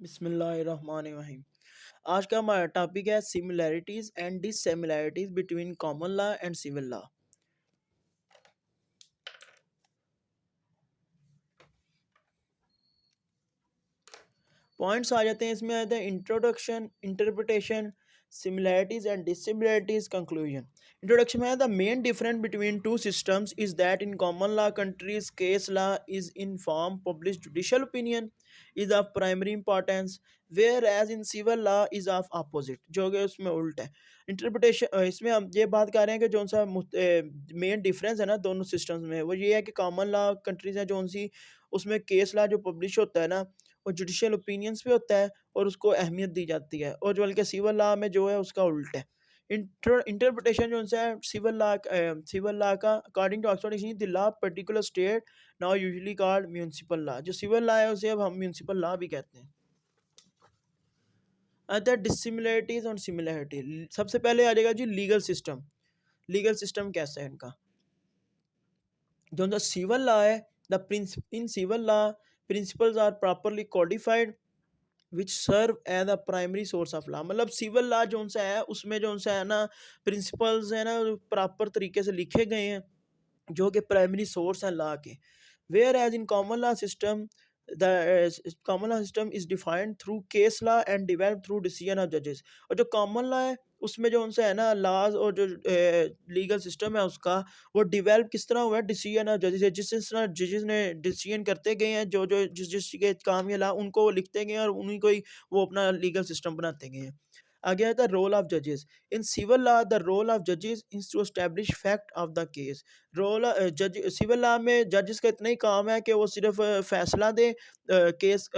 बिस्मिल्लाहिर्रहमानिर्रहीम। आज का हमारा टॉपिक है similarities and dissimilarities between common law and civil law. Points आ जाते हैं इसमें, आते हैं introduction, interpretation, similarities and dissimilarities, conclusion. Introduction में the main difference between two systems is that in common law countries case law is in form published judicial opinion is of primary importance, whereas in civil law is of opposite, जो कि उसमें उल्टा है। Interpretation इसमें हम ये बात कर रहे हैं कि जो सा मेन डिफरेंस है ना दोनों सिस्टम्स में, वो ये है कि कॉमन लॉ कंट्रीज है जो सी उसमें केस लॉ जो पब्लिश होता है ना वो जुडिशियल ओपिनियंस पे होता है और उसको अहमियत दी जाती है, और जो बल्कि सिविल लॉ में जो है उसका उल्टा है। इंटरप्रिटेशन जो उनसे है सिविल लॉ का according to Oxford dictionary the law particular state now usually called municipal law. जो सिविल लॉ है उसे अब हम म्युनिसिपल लॉ भी कहते हैं। अदर डिसिमिलरिटीज और सिमिलरिटी, सबसे पहले आ जाएगा जी लीगल सिस्टम। लीगल सिस्टम कैसा है इनका? जो सिविल लॉ है, in civil law principles are properly codified which serve as the primary source of law. मतलब सिविल लॉ जो सा है उसमें जो सा है ना प्रिंसिपल्स है ना प्रॉपर तरीके से लिखे गए हैं जो कि प्राइमरी सोर्स हैं लॉ के। Whereas in common law system the common law system is defined through case law and develop through decision of जजेस। और जो कॉमन लॉ है उसमें जो उनसे है ना लॉज और जो लीगल सिस्टम है उसका वो डिवेल्प किस तरह हुआ है डिसीजन ऑफ जजेस, जिस तरह जजेस ने डिसीजन करते गए हैं, जो जो जिस जिस के काम ये ला उनको वो लिखते गए हैं और उन्हीं को ही वो अपना लीगल सिस्टम बनाते गए हैं। आगे आता है रोल ऑफ जजेस in civil law. The role of जजेस is to establish fact of the case. Role जज सिविल लॉ में जजेस का इतना ही काम है कि वो सिर्फ फैसला दे, केस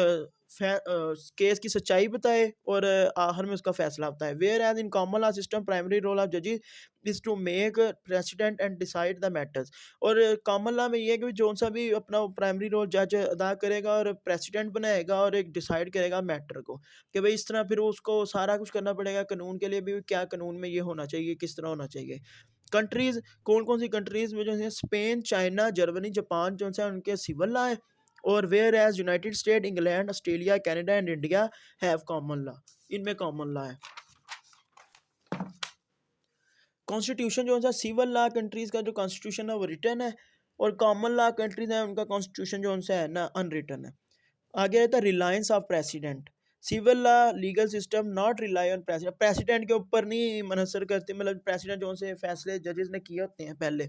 केस की सच्चाई बताए और आखिर में उसका फैसला होता है। Whereas in common law system primary role of जजेस is to make precedent and decide the matters. और कॉमन लॉ में ये है कि जो सा भी अपना प्राइमरी रोल जज अदा करेगा और प्रेसिडेंट बनाएगा और एक डिसाइड करेगा मैटर को कि भाई इस तरह फिर उसको सारा कुछ करना पड़ेगा। कानून के लिए भी क्या कानून में ये होना चाहिए, किस तरह होना चाहिए। कंट्रीज कौन कौन सी कंट्रीज में जो है स्पेन, चाइना, जर्मनी, जापान जो है उनके सिविल लॉ है, और whereas United State, England, Australia, Canada and India have common law. इनमें कॉमन लॉ है। कॉन्स्टिट्यूशन जो है सिविल लॉ कंट्रीज का जो कॉन्स्टिट्यूशन है वो रिटर्न है, और कॉमन लॉ कंट्रीज है उनका कॉन्स्टिट्यूशन जो उनसे है ना अनरिटर्न है। आगे रहता है reliance of precedent. Civil law legal system not rely on precedent, precedent के ऊपर नहीं मनहसर करते, मतलब प्रेसिडेंट जो से फैसले जजेस ने किए होते हैं पहले।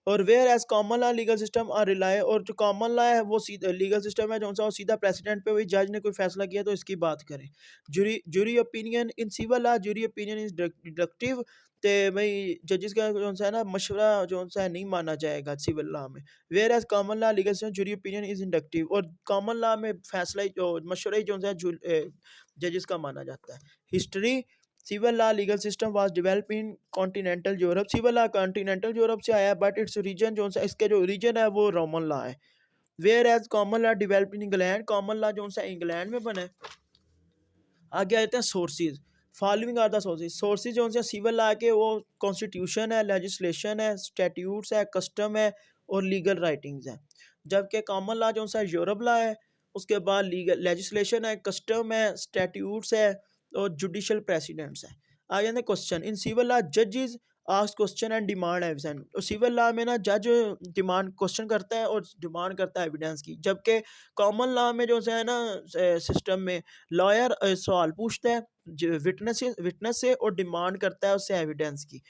और whereas common law legal system और रिलाय, और जो कॉमन लॉ है वो सीधा लीगल सिस्टम है जो सा वो सीधा प्रेसिडेंट पे, वही जज ने कोई फैसला किया तो इसकी बात करें। Jury opinion in civil law, jury opinion is deductive. ते भाई जजेस का जो सा है ना मशवरा जो सा है नहीं माना जाएगा सिविल लॉ में। Whereas common law legal system jury opinion is inductive, और कॉमन लॉ में फैसला ही जो मशवरा ही जो सा जजेस का माना जाता है। History, civil law legal system was develop in continental Europe. Civil law continental Europe से आया, बट इट्स रीजन जो सा इसके जो रीजन है वो रोमन लॉ है। Whereas common law develop in England, common law जो सा इंग्लैंड में बना है। आगे आते हैं sources. Following are the sources. Sources जो से सिविल लॉ के वो कॉन्स्टिट्यूशन है, लेजिस्लेशन है, स्टैट्यूट्स है, कस्टम है और लीगल राइटिंग्स हैं। जबकि कॉमन लॉ जो सा यूरोप लॉ है, उसके बाद लीगल लेजिस्लेशन है, कस्टम है, स्टैट्यूट्स है और जुडिशल प्रेसिडेंट्स है। आ जाते हैं क्वेश्चन। इन सिविल लॉ जजेस ask question and demand evidence. और सिविल लॉ में ना जज डिमांड क्वेश्चन करता है और डिमांड करता है एविडेंस की, जबकि कॉमन लॉ में जो है ना सिस्टम में लॉयर सवाल पूछता है विटनेस से और डिमांड करता है उससे एविडेंस की।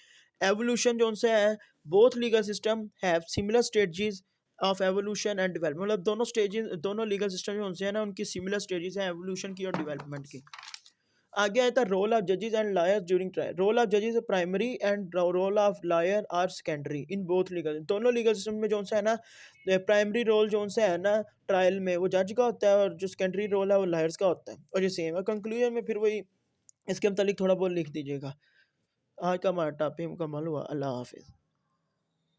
एवोल्यूशन जो उनसे है, both legal system have similar stages of evolution and development. मतलब दोनों स्टेजेस, दोनों लीगल सिस्टम जो उनसे है ना उनकी सिमिलर स्टेजेस हैं एवोल्यूशन की और डेवलपमेंट की। आगे आता है रोल ऑफ जजेस and lawyers during trial. Role of जजेस primary and role of lawyer are secondary in both legal. दोनों लीगल सिस्टम में जो है ना प्राइमरी रोल जो है ना ट्रायल में वो जज का होता है, और जो सेकेंडरी रोल है वो लॉयर्स का होता है, और ये सेम है। कंक्लूजन में फिर वही इसके मतलब थोड़ा बहुत लिख दीजिएगा। आज का हमारा टॉपिक मुकम्मल हुआ। अल्लाह हाफिज़।